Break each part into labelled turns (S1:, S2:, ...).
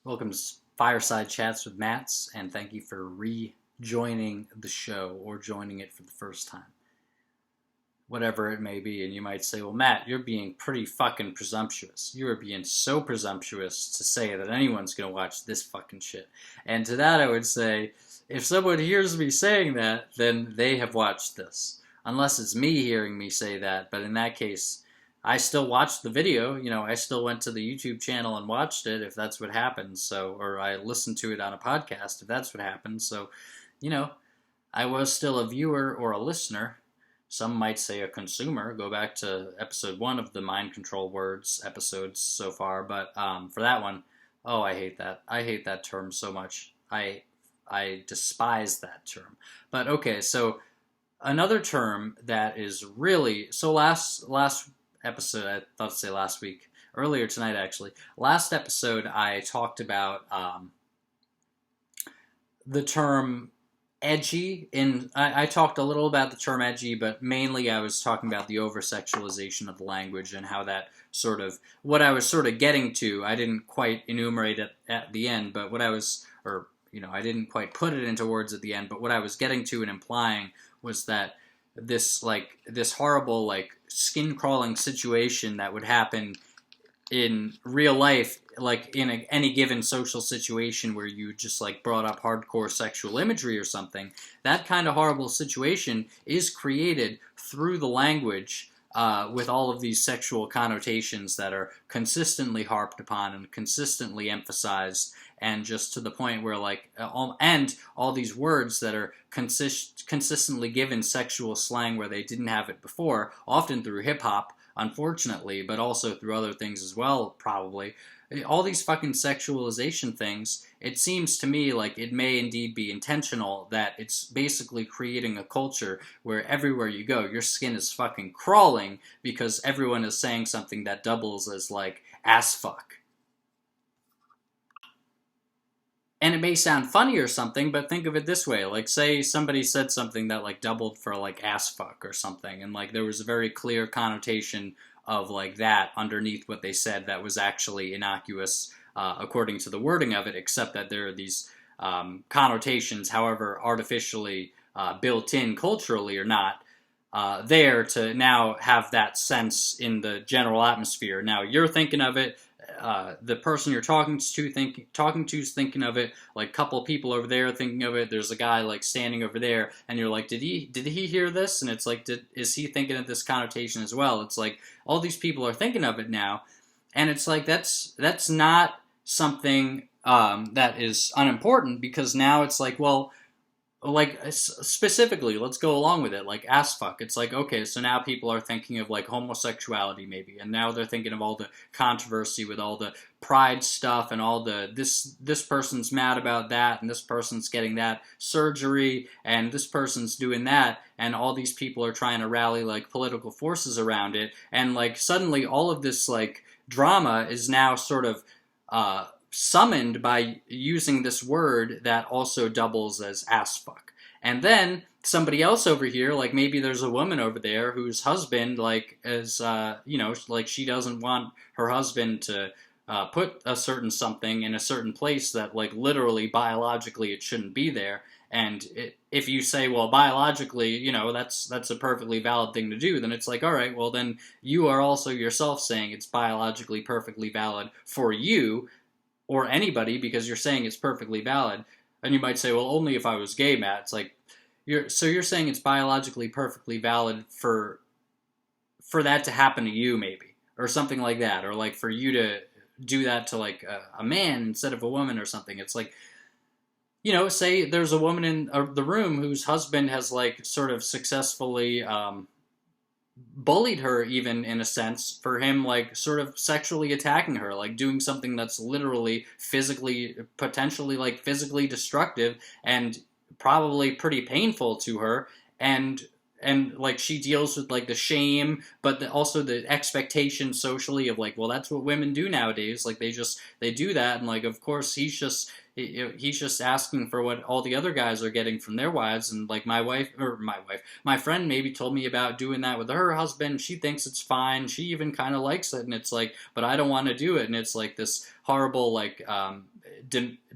S1: Welcome to Fireside Chats with Mats, and thank you for rejoining the show or joining it for the first time. Whatever it may be, and you might say, well, Matt, you're being pretty fucking presumptuous. You are being so presumptuous to say that anyone's going to watch this fucking shit. And to that I would say, if someone hears me saying that, then they have watched this. Unless it's me hearing me say that, but in that case, I still watched the video. I still went to the YouTube channel and watched it if that's what happens. So, or I listened to it on a podcast if that's what happens. So, you know, I was still a viewer or a listener. Some might say a consumer. Go back to episode 1 of the Mind Control Words episodes so far. But for that one, oh, I hate that. I hate that term so much. I despise that term. But okay, so another term that is really so last episode, I thought to say last week, earlier tonight actually. Last episode, I talked about the term edgy. I talked a little about the term edgy, but mainly I was talking about the oversexualization of the language and how that sort of, what I was sort of getting to, I didn't quite enumerate it at the end, but what I was, I didn't quite put it into words at the end, but what I was getting to and implying was that this horrible skin crawling situation that would happen in real life, like in any given social situation where you just brought up hardcore sexual imagery or something, that kind of horrible situation is created through the language, with all of these sexual connotations that are consistently harped upon and consistently emphasized, and just to the point where and all these words that are consistently given sexual slang where they didn't have it before, often through hip-hop, unfortunately, but also through other things as well, probably. All these fucking sexualization things, it seems to me like it may indeed be intentional, that it's basically creating a culture where everywhere you go, your skin is fucking crawling because everyone is saying something that doubles as ass fuck. And it may sound funny or something, but think of it this way. Say somebody said something that, doubled for, ass fuck or something, and, there was a very clear connotation of, that underneath what they said that was actually innocuous, according to the wording of it, except that there are these connotations, however artificially built in culturally or not, there to now have that sense in the general atmosphere. Now, you're thinking of it, the person you're talking to is thinking of it, couple people over there thinking of it, there's a guy standing over there, and you're like, did he hear this? And it's is he thinking of this connotation as well? It's all these people are thinking of it now, and it's that's not something that is unimportant, because now it's well, specifically, let's go along with it, ass fuck. It's okay, so now people are thinking of homosexuality maybe, and now they're thinking of all the controversy with all the pride stuff and all the this person's mad about that, and this person's getting that surgery, and this person's doing that, and all these people are trying to rally political forces around it, and suddenly all of this drama is now sort of summoned by using this word that also doubles as ass fuck. And then somebody else over here, maybe there's a woman over there whose husband is she doesn't want her husband to put a certain something in a certain place that literally biologically it shouldn't be there. And if you say, well, biologically, that's a perfectly valid thing to do, then it's all right, well, then you are also yourself saying it's biologically perfectly valid for you or anybody, because you're saying it's perfectly valid. And you might say, well, only if I was gay, Matt. It's you're saying it's biologically perfectly valid for that to happen to you, maybe, or something like that, or for you to do that to a man instead of a woman or something. It's say there's a woman in the room whose husband has sort of successfully bullied her, even in a sense, for him sort of sexually attacking her, doing something that's literally potentially physically destructive and probably pretty painful to her, and she deals with the shame, but also the expectation socially of well, that's what women do nowadays, they do that, and of course he's just asking for what all the other guys are getting from their wives, and my friend maybe told me about doing that with her husband. She thinks it's fine, she even kind of likes it, and it's but I don't want to do it, and it's this horrible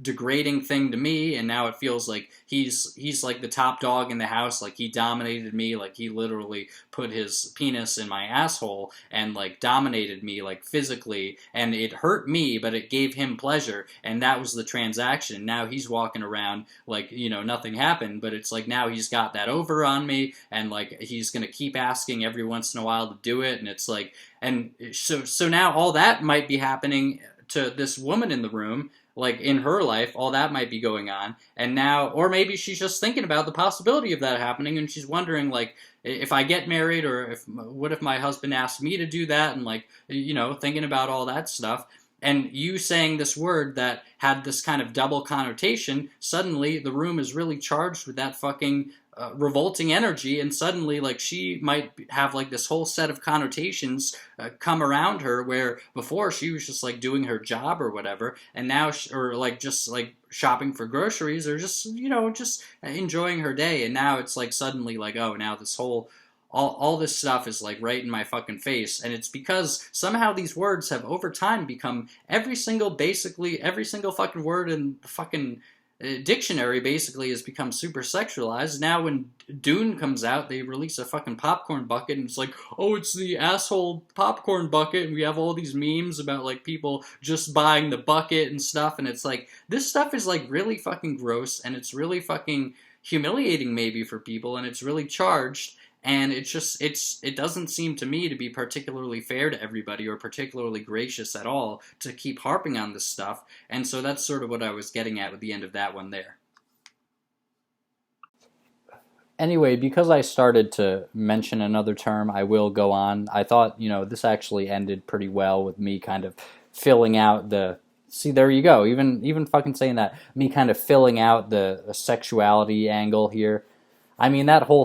S1: degrading thing to me, and now it feels like he's like the top dog in the house, like he dominated me, like he literally put his penis in my asshole and like dominated me like physically, and it hurt me but it gave him pleasure, and that was the transaction. Now he's walking around like, nothing happened, but it's like now he's got that over on me, and like he's gonna keep asking every once in a while to do it, and it's like, and so now all that might be happening to this woman in the room, like in her life, all that might be going on, and now, or maybe she's just thinking about the possibility of that happening, and she's wondering, like, if I get married, or what if my husband asks me to do that, and like, thinking about all that stuff. And you saying this word that had this kind of double connotation, suddenly the room is really charged with that fucking revolting energy, and suddenly like she might have like this whole set of connotations come around her, where before she was just like doing her job or whatever, and now or like just like shopping for groceries, or just just enjoying her day, and now it's like suddenly like, oh, now this whole all this stuff is like right in my fucking face. And it's because somehow these words have over time become every single fucking word in the fucking dictionary basically has become super sexualized. Now when Dune comes out, they release a fucking popcorn bucket, and it's like, oh, it's the asshole popcorn bucket, and we have all these memes about like people just buying the bucket and stuff, and it's like, this stuff is like really fucking gross, and it's really fucking humiliating maybe for people, and it's really charged. And it doesn't seem to me to be particularly fair to everybody, or particularly gracious at all, to keep harping on this stuff. And so that's sort of what I was getting at with the end of that one there. Anyway, because I started to mention another term, I will go on. I thought, this actually ended pretty well with me kind of filling out the... See, there you go. Even fucking saying that. Me kind of filling out the sexuality angle here. I mean, that whole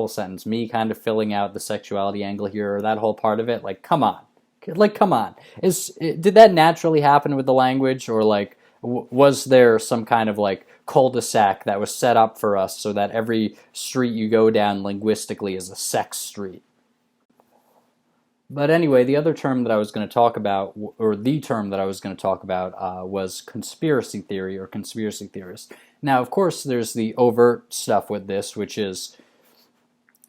S1: sentence, me kind of filling out the sexuality angle here, or that whole part of it, like, come on. Like, come on. Did that naturally happen with the language, or, like, was there some kind of, like, cul-de-sac that was set up for us so that every street you go down linguistically is a sex street? But anyway, the other term that I was going to talk about, or the term that I was going to talk about, was conspiracy theory, or conspiracy theorist. Now, of course, there's the overt stuff with this, which is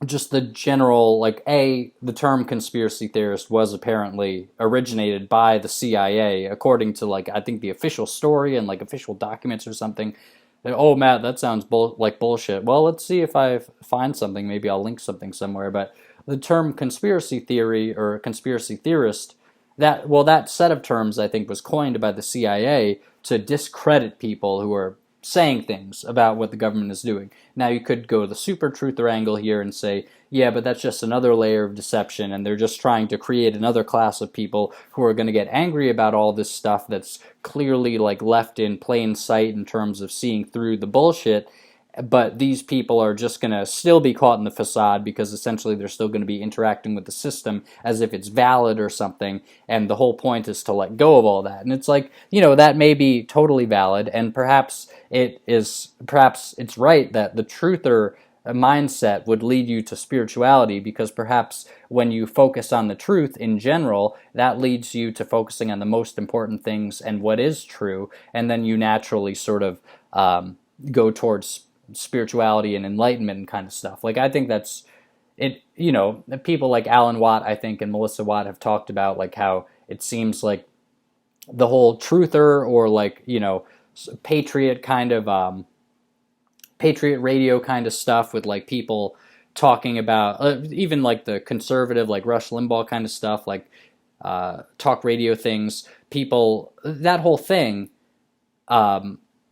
S1: just the general, like, the term conspiracy theorist was apparently originated by the CIA, according to, like, I think the official story and, like, official documents or something. Oh, Matt, that sounds like bullshit. Well, let's see if I find something. Maybe I'll link something somewhere, but... the term conspiracy theory or conspiracy theorist, that set of terms I think was coined by the CIA to discredit people who are saying things about what the government is doing. Now you could go the super truther angle here and say, yeah, but that's just another layer of deception, and they're just trying to create another class of people who are going to get angry about all this stuff that's clearly like left in plain sight in terms of seeing through the bullshit. But these people are just going to still be caught in the facade, because essentially they're still going to be interacting with the system as if it's valid or something, and the whole point is to let go of all that. And it's like, that may be totally valid, and perhaps it's right that the truther mindset would lead you to spirituality, because perhaps when you focus on the truth in general, that leads you to focusing on the most important things and what is true, and then you naturally sort of go towards spirituality and enlightenment and kind of stuff. Like, I think that's it. People like Alan Watt, I think, and Melissa Watt have talked about like how it seems like the whole truther, or like patriot kind of patriot radio kind of stuff, with like people talking about even like the conservative, like Rush Limbaugh kind of stuff, like talk radio things, people, that whole thing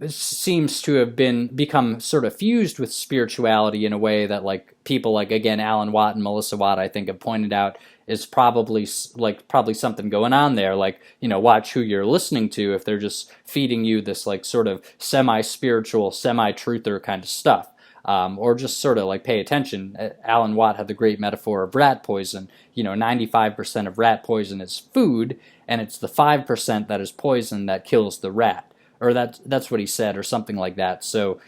S1: seems to have become sort of fused with spirituality in a way that, like, people like, again, Alan Watt and Melissa Watt, I think, have pointed out is probably something going on there. Like, watch who you're listening to if they're just feeding you this like sort of semi-spiritual, semi-truther kind of stuff. Or just sort of like pay attention. Alan Watt had the great metaphor of rat poison. 95% of rat poison is food, and it's the 5% that is poison that kills the rat. Or that's what he said, or something like that. So,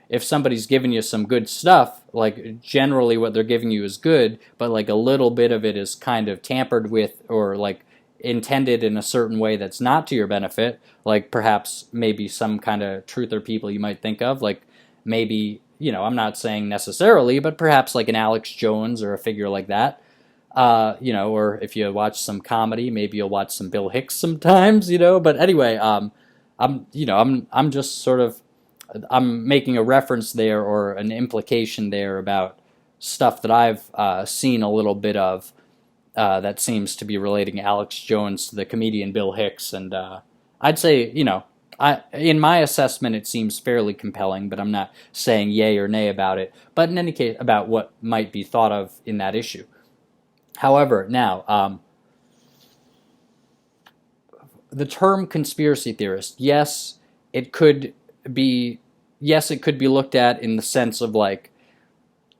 S1: if somebody's giving you some good stuff, like, generally what they're giving you is good, but like a little bit of it is kind of tampered with, or like intended in a certain way that's not to your benefit, like perhaps maybe some kind of truther people you might think of, like maybe, I'm not saying necessarily, but perhaps like an Alex Jones or a figure like that. Or if you watch some comedy, maybe you'll watch some Bill Hicks sometimes, But anyway, I'm just sort of, I'm making a reference there or an implication there about stuff that I've seen a little bit of that seems to be relating Alex Jones to the comedian Bill Hicks, and I'd say, in my assessment, it seems fairly compelling, but I'm not saying yay or nay about it. But in any case, about what might be thought of in that issue. However, now, the term conspiracy theorist, yes, it could be looked at in the sense of like,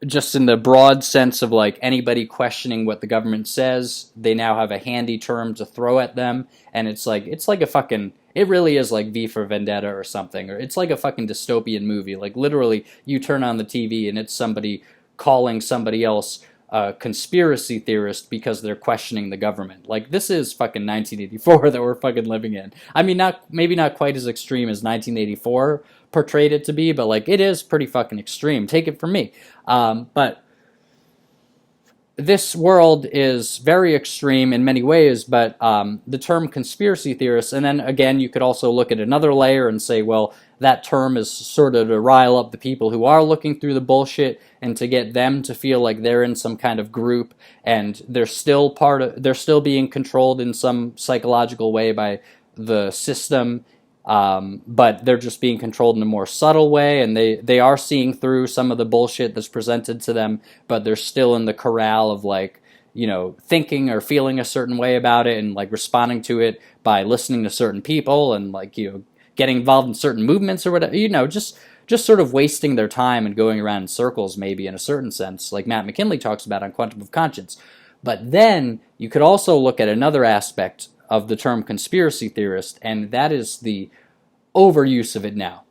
S1: just in the broad sense of like anybody questioning what the government says, they now have a handy term to throw at them, and it's like a fucking, it really is like V for Vendetta or something, or it's like a fucking dystopian movie. Like literally, you turn on the TV and it's somebody calling somebody else a conspiracy theorist because they're questioning the government. Like this is fucking 1984 that we're fucking living in. I mean, maybe not quite as extreme as 1984 portrayed it to be, but like it is pretty fucking extreme. Take it from me. But this world is very extreme in many ways, but the term conspiracy theorist, and then again, you could also look at another layer and say, well, that term is sort of to rile up the people who are looking through the bullshit and to get them to feel like they're in some kind of group and they're still being controlled in some psychological way by the system. But they're just being controlled in a more subtle way, and they are seeing through some of the bullshit that's presented to them, but they're still in the corral of like, thinking or feeling a certain way about it and like responding to it by listening to certain people and like, getting involved in certain movements or whatever, just sort of wasting their time and going around in circles maybe in a certain sense, like Matt McKinley talks about on Quantum of Conscience. But then you could also look at another aspect of the term conspiracy theorist, and that is the overuse of it now,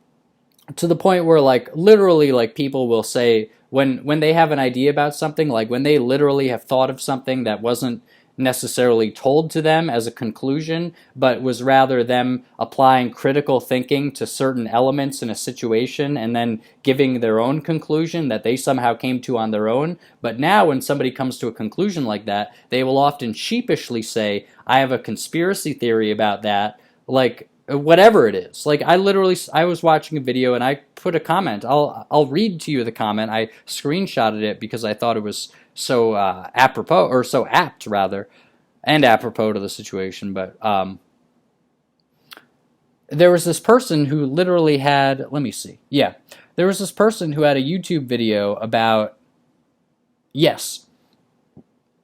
S1: to the point where like literally like people will say when they have an idea about something, like when they literally have thought of something that wasn't necessarily told to them as a conclusion, but was rather them applying critical thinking to certain elements in a situation and then giving their own conclusion that they somehow came to on their own. But now when somebody comes to a conclusion like that, they will often sheepishly say, I have a conspiracy theory about that, like whatever it is. Like I was watching a video and I put a comment. I'll read to you the comment. I screenshotted it because I thought it was so apropos, or so apt rather, and apropos to the situation. But there was this person who literally had, let me see. Yeah, there was this person who had a YouTube video about, yes,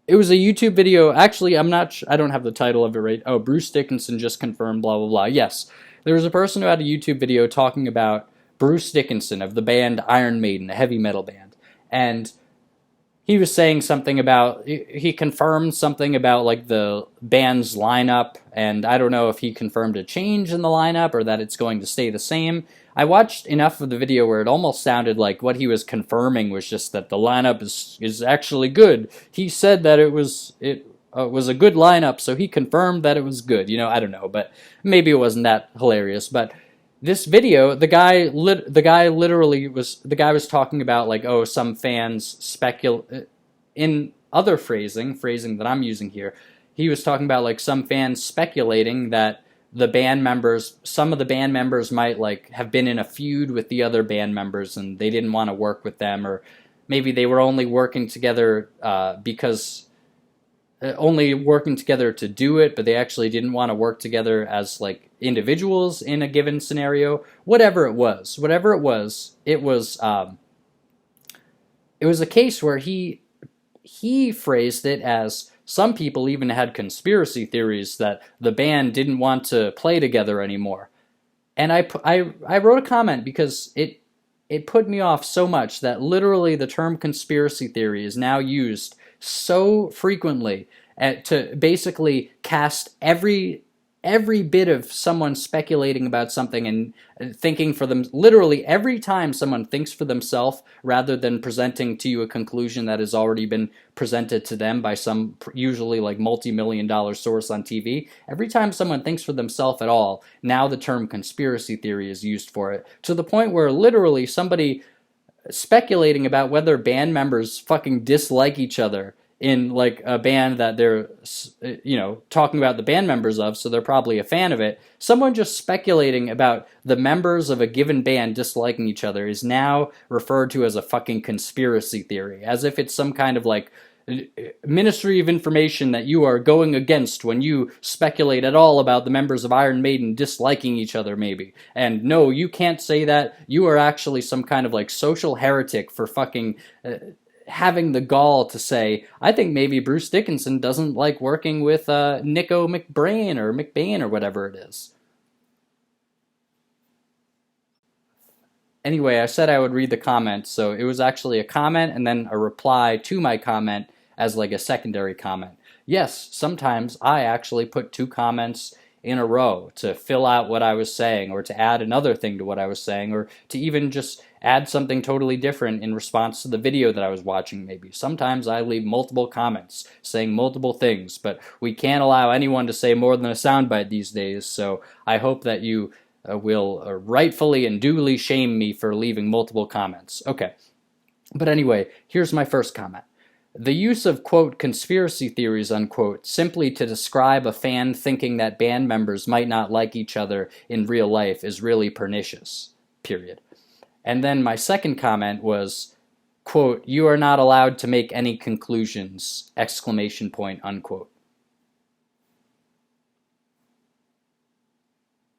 S1: it was a YouTube video. Actually, I don't have the title of it right. Oh, Bruce Dickinson just confirmed, blah, blah, blah. Yes, there was a person who had a YouTube video talking about Bruce Dickinson of the band Iron Maiden, a heavy metal band. And he was saying something about, he confirmed something about like the band's lineup, and I don't know if he confirmed a change in the lineup or that it's going to stay the same. I watched enough of the video where it almost sounded like what he was confirming was just that the lineup is actually good. He said that it was a good lineup, so he confirmed that it was good. I don't know, but maybe it wasn't that hilarious. But this video, the guy was talking about like, oh, some fans in other phrasing that I'm using here, he was talking about like some fans speculating that some of the band members might like have been in a feud with the other band members and they didn't want to work with them, or maybe they were only working together only working together to do it, but they actually didn't want to work together as like individuals in a given scenario. Whatever it was, it was a case where he phrased it as some people even had conspiracy theories that the band didn't want to play together anymore. And I wrote a comment because it put me off so much that literally the term conspiracy theory is now used so frequently to basically cast every every bit of someone speculating about something and thinking for them, literally every time someone thinks for themselves rather than presenting to you a conclusion that has already been presented to them by some usually like multi-million-dollar source on TV, every time someone thinks for themselves at all, now the term conspiracy theory is used for it, to the point where literally somebody speculating about whether band members fucking dislike each other in like a band that they're talking about the band members of, so they're probably a fan of it. Someone just speculating about the members of a given band disliking each other is now referred to as a fucking conspiracy theory, as if it's some kind of like Ministry of Information that you are going against when you speculate at all about the members of Iron Maiden disliking each other, maybe. And no, you can't say that. You are actually some kind of like social heretic for fucking having the gall to say, I think maybe Bruce Dickinson doesn't like working with Nico McBrain or McBain or whatever it is. Anyway, I said I would read the comments, so it was actually a comment and then a reply to my comment as like a secondary comment. Yes, sometimes I actually put two comments in a row to fill out what I was saying, or to add another thing to what I was saying, or to even just add something totally different in response to the video that I was watching maybe. Sometimes I leave multiple comments saying multiple things, but we can't allow anyone to say more than a soundbite these days, so I hope that you will rightfully and duly shame me for leaving multiple comments. Okay, but anyway, here's my first comment. The use of, quote, conspiracy theories, unquote, simply to describe a fan thinking that band members might not like each other in real life is really pernicious, period. And then my second comment was, quote, you are not allowed to make any conclusions, exclamation point, unquote.